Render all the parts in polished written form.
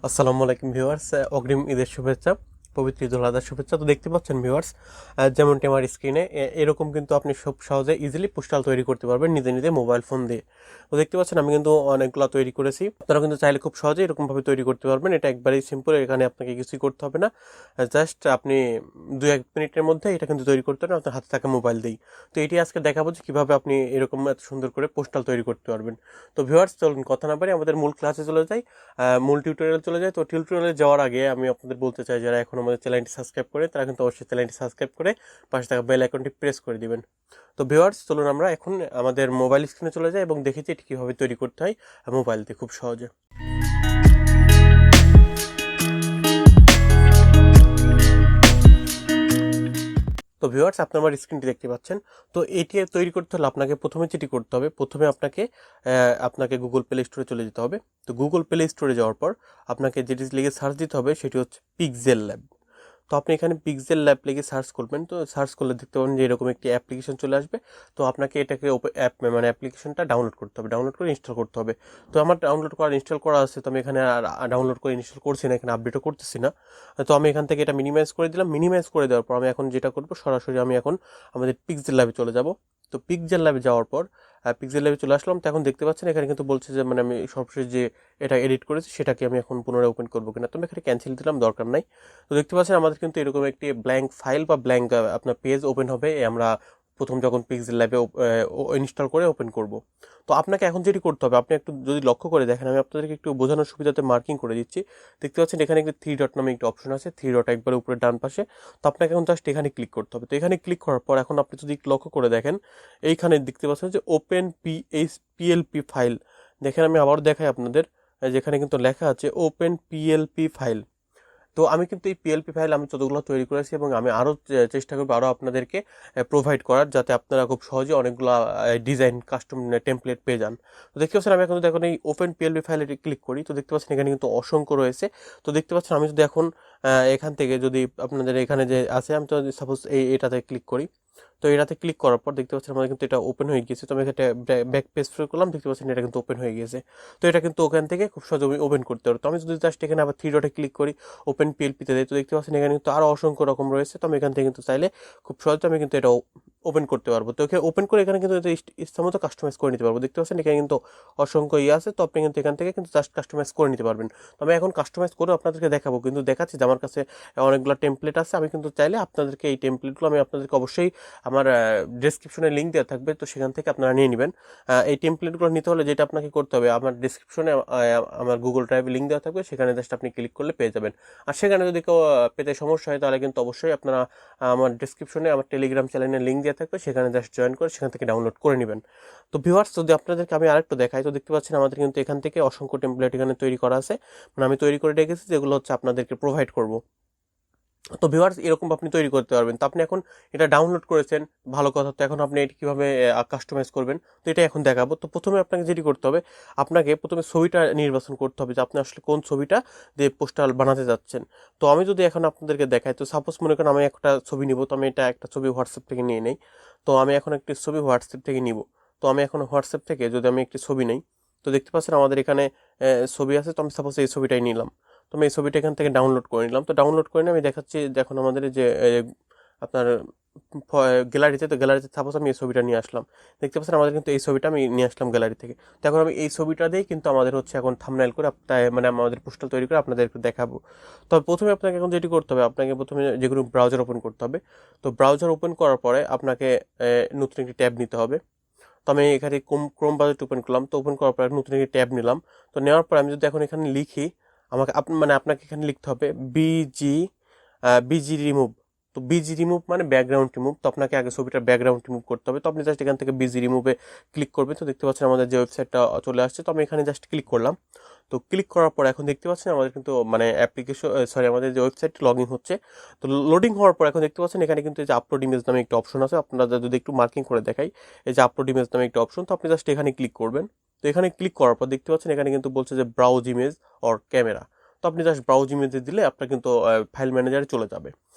আসসালামু আলাইকুম ভিউয়ার্স, অগ্রিম ঈদের শুভেচ্ছা, পবিত্র ঈদুল আজহার শুভেচ্ছা। তো দেখতে পাচ্ছেন ভিউয়ার্স, যেমনটি আমার স্ক্রিনে এরকম কিন্তু আপনি খুব সহজে ইজিলি পোস্টাল তৈরি করতে পারবেন নিজে নিজে মোবাইল ফোন দিয়ে। তো দেখতে পাচ্ছেন আমি কিন্তু অনেকগুলো তৈরি করেছি। আপনারা কিন্তু চাইলে খুব সহজে এরকমভাবে তৈরি করতে পারবেন। এটা একবারেই সিম্পল, এখানে আপনাকে কিছুই করতে হবে না। জাস্ট আপনি 2-1 মিনিটের মধ্যে এটা কিন্তু তৈরি করতে পারেন আপনার হাতে থাকা মোবাইল দিয়েই। তো এটি আজকে দেখাবো যে কীভাবে আপনি এরকম এত সুন্দর করে পোস্টাল তৈরি করতে পারবেন। তো ভিউয়ার্স, চলুন কথা না পারি আমাদের মূল ক্লাসে চলে যাই, মূল টিউটোরিয়াল চলে যায়। তো টিউটোরিয়ালে যাওয়ার আগে আমি আপনাদের বলতে চাই, যারা এখন আমাদের চ্যানেলটি সাবস্ক্রাইব করে তারা কিন্তু অবশ্যই চ্যানেলটি সাবস্ক্রাইব করে পাশে থাকা বেল আইকনটি প্রেস করে দিবেন। তো ভিউয়ার্স, চলুন আমরা এখন আমাদের মোবাইল স্ক্রিনে চলে যাই এবং দেখেছি এটি কীভাবে তৈরি করতে হয় মোবাইল দিয়ে খুব সহজে। তো ভিউয়ার্স, আপনি আমার স্ক্রিনটি দেখতে পাচ্ছেন। তো এটি তৈরি করতে হলে আপনাকে প্রথমে যেটি করতে হবে, প্রথমে আপনাকে গুগল প্লে স্টোরে চলে যেতে হবে। তো গুগল প্লে স্টোরে যাওয়ার পর আপনাকে যেটি লিখে সার্চ দিতে হবে সেটি হচ্ছে পিক্সেল ল্যাব। তো আপনি এখানে পিক্সেল ল্যাব লিখে সার্চ করবেন। তো সার্চ করলে দেখতে পাবেন যে এরকম একটি অ্যাপ্লিকেশন চলে আসবে। তো আপনাকে এটাকে অ্যাপ্লিকেশনটা ডাউনলোড করতে হবে, ডাউনলোড করে ইনস্টল করতে হবে। তো আমার ডাউনলোড করা ইনস্টল করা আছে, তো আমি এখানে আর ডাউনলোড করে ইনস্টল করছি না, এখানে আপডেটও করতেছি না। তো আমি এখান থেকে এটা মিনিমাইজ করে দিলাম। মিনিমাইজ করে দেওয়ার পর আমি এখন যেটা করবো, সরাসরি আমি এখন আমাদের পিক্সেল ল্যাবে চলে যাব। তো পিক্সেল ল্যাবে যাওয়ার পর পিক্সেল ল্যাবে চলে আসলাম। তো এখন দেখতে পাচ্ছেন এখানে কিন্তু বলছে যে মানে আমি সবশেষ যে এটা এডিট করেছি সেটাকে আমি এখন পুনরায় ওপেন করবো কিনা। তো আমি এখানে ক্যান্সেল দিলাম, দরকার নাই। তো দেখতে পাচ্ছেন আমাদের কিন্তু এরকম একটি ব্ল্যাঙ্ক ফাইল বা ব্ল্যাঙ্ক আপনার পেজ ওপেন হবে আমরা প্রথম যখন পিক্সেল ল্যাবে ইনস্টল করে ওপেন করব। তো আপনাকে এখন যেটি করতে হবে, আপনি একটু যদি লক্ষ্য করে দেখেন, আমি আপনাদেরকে একটু বোঝানোর সুবিধাতে মার্কিং করে দিচ্ছি। দেখতে পাচ্ছেন এখানে একটি 3 ডট নামে একটি অপশন আছে, 3 ডট একবারে উপরে ডান পাশে। তো আপনাকে এখন জাস্ট এখানে ক্লিক করতে হবে। তো এখানে ক্লিক করার পর এখন আপনি যদি একটু লক্ষ্য করে দেখেন, এইখানে দেখতে পাচ্ছেন যে ওপেন পিএলপি ফাইল। দেখেন আমি আবার দেখাই আপনাদের, যেখানে কিন্তু লেখা আছে ওপেন পিএলপি ফাইল। তো আমি কিন্তু এই পিএলপি ফাইল আমি যতগুলো তৈরি করেছি এবং আমি আরও চেষ্টা করবো আরও আপনাদেরকে প্রোভাইড করার, যাতে আপনারা খুব সহজে অনেকগুলো ডিজাইন কাস্টম টেমপ্লেট পেয়ে যান। তো দেখতে পাচ্ছেন আমি এখন যদি এখন এই ওপেন পিএলপি ফাইলে ক্লিক করি, তো দেখতে পাচ্ছেন এখানে কিন্তু অসংখ্য রয়েছে। তো দেখতে পাচ্ছেন আমি যদি এখন এখান থেকে যদি আপনাদের এখানে যে আছে, আমি তো সাপোজ এটাতে ক্লিক করি। তো এটাতে ক্লিক করার পর দেখতে পাচ্ছেন আমাদের কিন্তু এটা ওপেন হয়ে গিয়েছে। তো আমি এটা ব্যাক পেজ করলাম, দেখতে পাচ্ছেন এটা কিন্তু ওপেন হয়ে গিয়েছে। তো এটা কিন্তু ওখান থেকে খুব সহজে ওপেন করতে পারবো। তো আমি যদি জাস্ট এখানে আবার 3 ডটে ক্লিক করি, ওপেন পিএলপিতে দেয়, তো দেখতে পাচ্ছেন এখানে কিন্তু আরও অসংখ্য রকম রয়েছে। তো আমি এখান থেকে কিন্তু চাইলে খুব সহজে আমি কিন্তু এটা ওপেন করতে পারবো। তো এখানে ওপেন করে এখানে কিন্তু ইচ্ছা মতো কাস্টমাইজ করে নিতে পারবো। দেখতে পাচ্ছেন এখানে কিন্তু অসংখ্য আছে। তো আপনি কিন্তু এখান থেকে কিন্তু জাস্ট কাস্টমাইজ করে নিতে পারবেন। তো আমি এখন কাস্টমাইজ করে আপনাদেরকে দেখাবো, কিন্তু দেখাচ্ছি যে আমার কাছে অনেকগুলো টেমপ্লেট আছে। আমি কিন্তু চাইলে আপনাদেরকে এই টেমপ্লেটগুলো আমি আপনাদেরকে অবশ্যই আমার ডেসক্রিপশনে লিঙ্ক দেওয়া থাকবে, তো সেখান থেকে আপনারা নিয়ে নেবেন। এই টেমপ্লেটগুলো নিতে হলে যেটা আপনাকে করতে হবে, আমার ডেসক্রিপশনে আমার গুগল ড্রাইভে লিঙ্ক দেওয়া থাকবে, সেখানে জাস্ট আপনি ক্লিক করলে পেয়ে যাবেন। আর সেখানে যদি কেউ পেতে সমস্যা হয়, তাহলে কিন্তু অবশ্যই আপনারা আমার ডেসক্রিপশনে আমার টেলিগ্রাম চ্যানেলের লিঙ্ক দেওয়া থাকবে, সেখানে জাস্ট জয়েন করে সেখান থেকে ডাউনলোড করে নেবেন। তো ভিউয়ার্স, যদি আপনাদেরকে আমি আরেকটু দেখাই, তো দেখতে পাচ্ছেন আমাদের কিন্তু এখান থেকে অসংখ্য টেমপ্লেট এখানে তৈরি করা আছে, মানে আমি তৈরি করে রেখেছি, যেগুলো হচ্ছে আপনাদেরকে প্রোভাইড করব। তো ভিউয়ার্স, এরকম আপনি তৈরি করতে পারবেন। তো আপনি এখন এটা ডাউনলোড করেছেন, ভালো কথা। তো এখন আপনি এটি কীভাবে কাস্টমাইজ করবেন, তো এটা এখন দেখাবো। তো প্রথমে আপনাকে যেটি করতে হবে, আপনাকে প্রথমে ছবিটা নির্বাচন করতে হবে যে আপনি আসলে কোন ছবিটা দিয়ে পোস্টার বানাতে যাচ্ছেন। তো আমি যদি এখন আপনাদেরকে দেখাই, তো সাপোজ মনে করেন আমি একটা ছবি নিব। তো আমি এটা একটা ছবি হোয়াটসঅ্যাপ থেকে নিয়ে নেই। তো আমি এখন একটি ছবি হোয়াটসঅ্যাপ থেকে নিব। তো আমি এখন হোয়াটসঅ্যাপ থেকে যদি আমি একটি ছবি নেই, তো দেখতে পাচ্ছেন আমাদের এখানে ছবি আছে। তো আমি সাপোজ এই ছবিটাই নিলাম। তো আমি এই ছবিটা এখান থেকে ডাউনলোড করে নিলাম। তো ডাউনলোড করে নিয়ে আমি দেখাচ্ছি, দেখুন আমাদের এই যে আপনার গ্যালারিতে, তো গ্যালারিতে সাপোজ আমি এই ছবিটা নিয়ে আসলাম। দেখতে পাচ্ছেন আমাদের কিন্তু এই ছবিটা আমি নিয়ে আসলাম গ্যালারি থেকে। তো এখন আমি এই ছবিটা দিয়েই কিন্তু আমাদের হচ্ছে এখন থাম্বনেল করে মানে আমাদের পোস্টার তৈরি করে আপনাদেরকে দেখাবো। তবে প্রথমে আপনাকে এখন যেটি করতে হবে, আপনাকে প্রথমে যে কোনো ব্রাউজার ওপেন করতে হবে। তো ব্রাউজার ওপেন করার পরে আপনাকে নতুন একটি ট্যাব নিতে হবে। তো আমি এখানে ক্রোম ব্রাউজার ওপেন করলাম। তো ওপেন করার পর নতুন একটি ট্যাব নিলাম। তো নেওয়ার পর আমি যদি এখন এখানে লিখি, মানে আপনাকে এখানে লিখতে হবে বিজি রিমুভ। তো বিজি রিমুভ মানে ব্যাকগ্রাউন্ড রিমুভ। তো আপনাকে আগে ছবিটার ব্যাকগ্রাউন্ড রিমুভ করতে হবে। তো আপনি জাস্ট এখান থেকে বিজি রিমুভে ক্লিক করবেন। তো দেখতে পাচ্ছেন আমাদের যে ওয়েবসাইটটা চলে আসছে। তো আমি এখানে জাস্ট ক্লিক করলাম। তো ক্লিক করার পর এখন দেখতে পাচ্ছেন আমাদের কিন্তু মানে আমাদের যে ওয়েবসাইটটি লগ ইন হচ্ছে। তো লোডিং হওয়ার পর এখন দেখতে পাচ্ছেন এখানে কিন্তু এই যে আপলোড ইমেজ নামে একটা অপশন আছে। আপনারা যদি একটু মার্কিং করে দেখাই, এই যে আপলোড ইমেজ নামে একটা অপশন। তো আপনি জাস্ট এখানে ক্লিক করবেন। তো এখানে ক্লিক করার পর দেখতে পাচ্ছেন এখানে কিন্তু বলছে যে ব্রাউজ ইমেজ অর ক্যামেরা। তো আপনি জাস্ট ব্রাউজ ইমেজে দিলে আপনার কিন্তু ফাইল ম্যানেজারে চলে যাবে।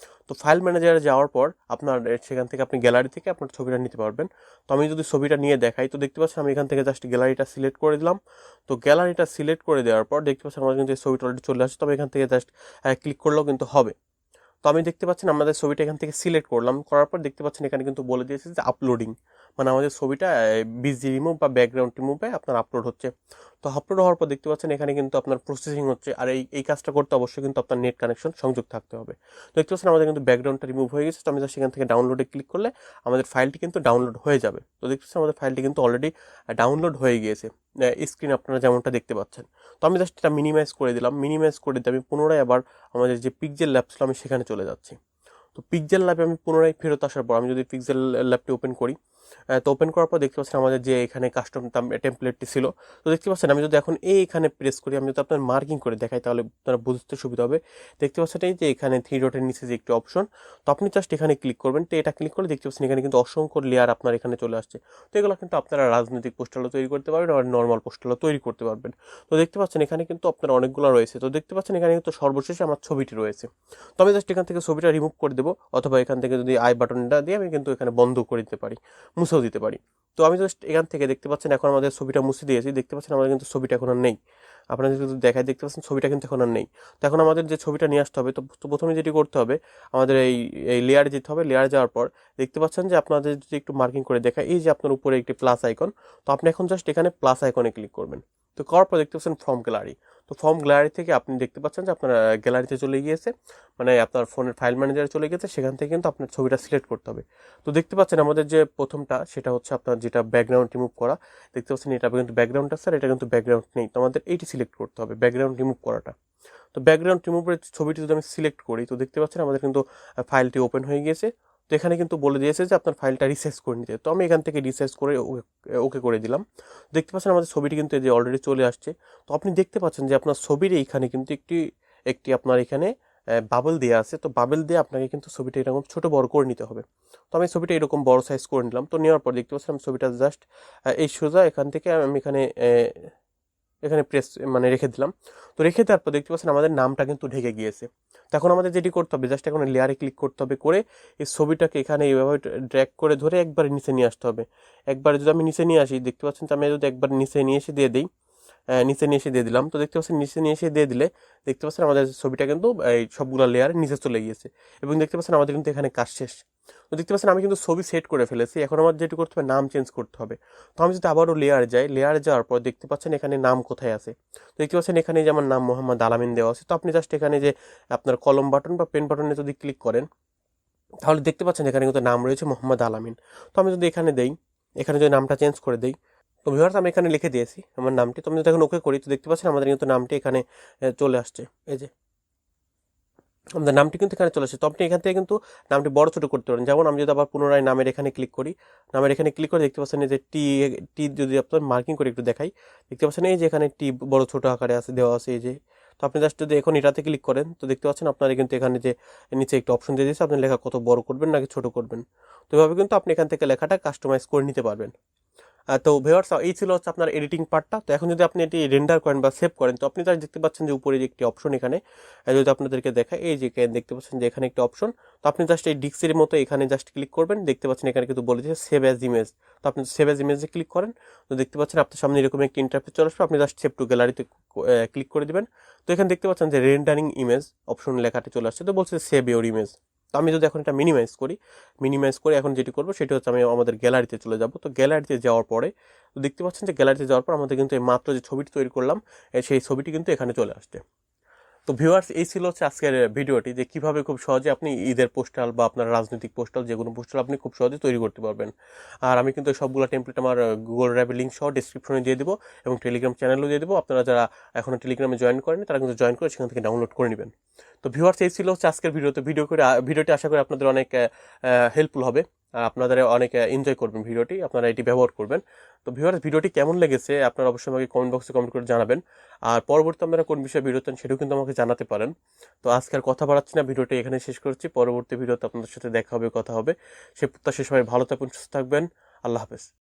তো ফাইল ম্যানেজারে যাওয়ার পর আপনার সেখান থেকে আপনি গ্যালারি থেকে আপনার ছবিটা নিতে পারবেন। তো আমি যদি ছবিটা নিয়ে দেখাই তো দেখতে পাচ্ছেন আমি এখান থেকে জাস্ট গ্যালারিটা সিলেক্ট করে দিলাম। তো গ্যালারিটা সিলেক্ট করে দেওয়ার পর দেখতে পাচ্ছেন আমার কিন্তু এই ছবিটা অলরেডি চলে আসছে। তবে এখান থেকে জাস্ট ক্লিক করলেও কিন্তু হবে। তো আমি দেখতে পাচ্ছেন আমাদের ছবিটা এখান থেকে সিলেক্ট করলাম, করার পর দেখতে পাচ্ছেন এখানে কিন্তু বলে দিয়েছে যে আপলোডিং, মানে আমাদের ছবিটা বিজি রিমুভ বা ব্যাকগ্রাউন্ড রিমুভে আপনার আপলোড হচ্ছে। তো আপলোড হওয়ার পর দেখতে পাচ্ছেন এখানে কিন্তু আপনার প্রসেসিং হচ্ছে। আর এই কাজটা করতে অবশ্যই কিন্তু আপনার নেট কানেকশন সংযোগ থাকতে হবে। তো দেখতে পাচ্ছেন আমাদের কিন্তু ব্যাকগ্রাউন্ডটা রিমুভ হয়ে গেছে। তো আমি জাস্ট সেখান থেকে ডাউনলোডে ক্লিক করলে আমাদের ফাইলটি কিন্তু ডাউনলোড হয়ে যাবে। তো দেখতে পাচ্ছেন আমাদের ফাইলটি কিন্তু অলরেডি ডাউনলোড হয়ে গিয়েছে, স্ক্রিন আপনারা যেমনটা দেখতে পাচ্ছেন। তো আমি জাস্ট এটা মিনিমাইজ করে দিলাম। মিনিমাইজ করে দিয়ে আমি পুনরায় আবার আমাদের যে পিক্সেল ল্যাব ছিল আমি সেখানে চলে যাচ্ছি। তো পিক্সেল ল্যাবে আমি পুনরায় ফেরত আসার পর আমি যদি পিক্সেল ল্যাবটি ওপেন করি, তো ওপেন করার পর দেখতে পাচ্ছেন আমাদের যে এখানে কাস্টম টেমপ্লেটটি ছিল। তো দেখতে পাচ্ছেন আমি যদি এখন এখানে প্রেস করি, আমি যদি আপনার মার্কিং করে দেখাই তাহলে আপনারা বুঝতে সুবিধা হবে। দেখতে পাচ্ছেন এই যে এখানে 3 ডটের নিচে যে একটি অপশন, তো আপনি জাস্ট এখানে ক্লিক করবেন। তো এটা ক্লিক করলে দেখতে পাচ্ছেন এখানে কিন্তু অসংখ্য লেয়ার আপনার এখানে চলে আসছে। তো এগুলো কিন্তু আপনারা রাজনৈতিক পোস্টারও তৈরি করতে পারবেন আর নর্মাল পোস্টারও তৈরি করতে পারবেন। তো দেখতে পাচ্ছেন এখানে কিন্তু আপনার অনেকগুলো রয়েছে। তো দেখতে পাচ্ছেন এখানে কিন্তু সর্বশেষে আমার ছবিটি রয়েছে। তো আমি জাস্ট এখান থেকে ছবিটা রিমুভ করে দেবো, অথবা এখান থেকে যদি আই বাটনটা দিয়ে আমি কিন্তু এখানে বন্ধ করে দিতে পারি, মুছেও দিতে পারি। তো আমি জাস্ট এখান থেকে দেখতে পাচ্ছেন এখন আমাদের ছবিটা মুছে দিয়েছি। দেখতে পাচ্ছেন আমাদের কিন্তু ছবিটা এখন আর নেই। আপনাদের যদি দেখায় দেখতে পাচ্ছেন ছবিটা কিন্তু এখন আর নেই। তো এখন আমাদের যে ছবিটা নিয়ে আসতে হবে, তো প্রথমে যেটি করতে হবে আমাদের এই লেয়ারে যেতে হবে। লেয়ারে যাওয়ার পর দেখতে পাচ্ছেন যে আপনাদের যদি একটু মার্কিং করে দেখায় এই যে আপনার উপরে একটি প্লাস আইকন, তো আপনি এখন জাস্ট এখানে প্লাস আইকনে ক্লিক করবেন। তো করার পর দেখতে পাচ্ছেন ফ্রম গ্যালারি। তো ফ্রম গ্যালারি থেকে আপনি দেখতে পাচ্ছেন যে আপনার গ্যালারিতে চলে গিয়েছে, মানে আপনার ফোনের ফাইল ম্যানেজারে চলে গেছে। সেখান থেকে কিন্তু আপনার ছবিটা সিলেক্ট করতে হবে। তো দেখতে পাচ্ছেন আমাদের যে প্রথমটা সেটা হচ্ছে আপনার যেটা ব্যাকগ্রাউন্ড রিমুভ করা। দেখতে পাচ্ছেন এটা কিন্তু ব্যাকগ্রাউন্ড আছে আর এটা কিন্তু ব্যাকগ্রাউন্ড নেই। তো আমাদের এইটি সিলেক্ট করতে হবে, ব্যাকগ্রাউন্ড রিমুভ করাটা। তো ব্যাকগ্রাউন্ড রিমুভের ছবিটি যদি আমি সিলেক্ট করি তো দেখতে পাচ্ছেন আমাদের কিন্তু ফাইলটি ওপেন হয়ে গিয়েছে। তো এখানে কিন্তু বলে দিয়েছে যে আপনার ফাইলটা রিসাইজ করে নিতে। তো আমি এখান থেকে রিসাইজ করে ওকে করে দিলাম। দেখতে পাচ্ছেন আমাদের ছবিটি কিন্তু এই যে অলরেডি চলে আসছে। তো আপনি দেখতে পাচ্ছেন যে আপনার ছবির এইখানে কিন্তু একটি একটি আপনার এখানে বাবল দেওয়া আছে। তো বাবল দিয়ে আপনাকে কিন্তু ছবিটা এরকম ছোট বড় করে নিতে হবে। তো আমি ছবিটা এরকম বড় সাইজ করে নিলাম। তো নেওয়ার পর দেখতে পাচ্ছেন আমি ছবিটা জাস্ট এই সোজা এখান থেকে আমি এখানে এখানে প্রেস মানে রেখে দিলাম। তো রেখে দেওয়ার পর দেখতে পাচ্ছেন আমাদের নামটা কিন্তু ঢেকে গিয়েছে। তো এখন আমাদের যেটি করতে হবে জাস্ট এখন লেয়ারে ক্লিক করতে হবে, করে এই ছবিটাকে এখানে এইভাবে ড্র্যাগ করে ধরে একবারে নিচে নিয়ে আসতে হবে। একবারে যদি আমি নিচে নিয়ে আসি দেখতে পাচ্ছেন যে আমি যদি একবার নিচে নিয়ে এসে দিয়ে দিই, নিচে নিয়ে এসে দিয়ে দিলাম। তো দেখতে পাচ্ছেন নিচে নিয়ে এসে দিয়ে দিলে দেখতে পাচ্ছেন আমাদের ছবিটা কিন্তু এই সবগুলো লেয়ার নিচে চলে গিয়েছে এবং দেখতে পাচ্ছেন আমাদের কিন্তু এখানে কাজ শেষ। তো দেখতে পাচ্ছেন আমি কিন্তু ছবি সেট করে ফেলেছি। এখন আমার যেটি করতে হবে নাম চেঞ্জ করতে হবে। তো আমি যদি আবারও লেয়ার যাই, লেয়ারে যাওয়ার পর দেখতে পাচ্ছেন এখানে নাম কোথায় আছে। তো দেখতে পাচ্ছেন এখানে যে আমার নাম মোহাম্মদ আলামিন দেওয়া আছে। তো আপনি জাস্ট এখানে যে আপনার কলম বাটন বা পেন বাটনে যদি ক্লিক করেন তাহলে দেখতে পাচ্ছেন এখানে কিন্তু নাম রয়েছে মোহাম্মদ আলামিন। তো আমি যদি এখানে দেই, এখানে যদি নামটা চেঞ্জ করে দেই, তো ভিউয়ার্স আমি এখানে লিখে দিয়েছি আমার নামটি। তো আমি যদি এখন ওকে করি তো দেখতে পাচ্ছেন আমাদের কিন্তু নামটি এখানে চলে আসছে। এই যে আমাদের নামটি কিন্তু এখানে চলে আসছে। তো আপনি এখান থেকে কিন্তু নামটি বড় ছোট করতে পারেন। যেমন আমি যদি আবার পুনরায় নামের এখানে ক্লিক করি, নামের এখানে ক্লিক করে দেখতে পাচ্ছেন এই যে টি টি যদি আপনার মার্কিং করে একটু দেখাই, দেখতে পাচ্ছেন এই যে এখানে টি বড় ছোট আকারে আছে দেওয়া আছে এই যে। তো আপনি জাস্ট যদি এখন এটাতে ক্লিক করেন তো দেখতে পাচ্ছেন আপনারা কিন্তু এখানে যে নিচে একটা অপশন দিয়ে দিয়েছে আপনি লেখা কত বড় করবেন নাকি ছোট করবেন। তো এভাবে কিন্তু আপনি এখান থেকে লেখাটা কাস্টমাইজ করে নিতে পারবেন। তো ভিউয়ার্স এই ছিল হচ্ছে আপনার এডিটিং পার্টটা। তো এখন যদি আপনি এটি রেন্ডার করেন বা সেভ করেন তো আপনি তার দেখতে পাচ্ছেন যে উপরে যে একটি অপশন এখানে যদি আপনাদেরকে দেখায় এই যে দেখতে পাচ্ছেন যে এখানে একটি অপশন। তো আপনি জাস্ট এই ডিক্সের মতো এখানে জাস্ট ক্লিক করবেন। দেখতে পাচ্ছেন এখানে কিন্তু বলে দিয়েছে সেভ অ্যাজ ইমেজ। তো আপনি সেভ অ্যাজ ইমেজে ক্লিক করেন তো দেখতে পাচ্ছেন আপনার সামনে এরকম একটি ইন্টারফেস চলে আসবে। আপনি জাস্ট সেভ টু গ্যালারিতে ক্লিক করে দিবেন। তো এখানে দেখতে পাচ্ছেন যে রেন্ডারিং ইমেজ অপশন লেখাটি চলে আসছে। তো বলছে সেভ ইউর ইমেজ। তো আমি যদি এখন এটা মিনিমাইজ করি, মিনিমাইজ করে এখন যেটি করবো সেটি হচ্ছে আমি আমাদের গ্যালারিতে চলে যাব। তো গ্যালারিতে যাওয়ার পরে তো দেখতে পাচ্ছেন যে গ্যালারিতে যাওয়ার পর আমাদের কিন্তু এই মাত্র যে ছবিটি তৈরি করলাম সেই ছবিটি কিন্তু এখানে চলে আসছে। তো ভিউয়ার্স এই ছিল হচ্ছে আজকের ভিডিওটি যে কিভাবে খুব সহজে আপনি ঈদের পোস্টাল বা আপনার রাজনৈতিক পোস্টাল যে কোনো পোস্টাল আপনি খুব সহজে তৈরি করতে পারবেন। আর আমি কিন্তু সবগুলো টেমপ্লেট আমার গুগল ড্রাইভের লিঙ্ক সহ ডিসক্রিপশনে দিয়ে দেবো এবং টেলিগ্রাম চ্যানেলও দিয়ে দেবো। আপনারা যারা এখনও টেলিগ্রামে জয়েন করেন তারা কিন্তু জয়েন করে সেখান থেকে ডাউনলোড করে নেবেন। তো ভিউয়ার্স এই ছিল হচ্ছে আজকের ভিডিওতে ভিডিওটি আশা করি আপনাদের অনেক হেল্পফুল হবে। আপনাদের অনেক এনজয় করবেন ভিডিওটি, আপনারা এটি ব্যবহার করবেন। তো ভিউয়ার্স ভিডিওটি কেমন লেগেছে আপনারা অবশ্যই আমাকে কমেন্ট বক্সে কমেন্ট করে জানাবেন। আর পরবর্তী আপনারা কোন বিষয়ে ভিডিও চান সেটাও কিন্তু আমাকে জানাতে পারেন। তো আজকে আর কথা বাড়াচ্ছি না, ভিডিওটি এখানে শেষ করছি। পরবর্তী ভিডিওতে আপনাদের সাথে দেখা হবে, কথা হবে। সে প্রত্যাশা সবাই ভালো থাকবেন, সুস্থ থাকবেন। আল্লাহ হাফেজ।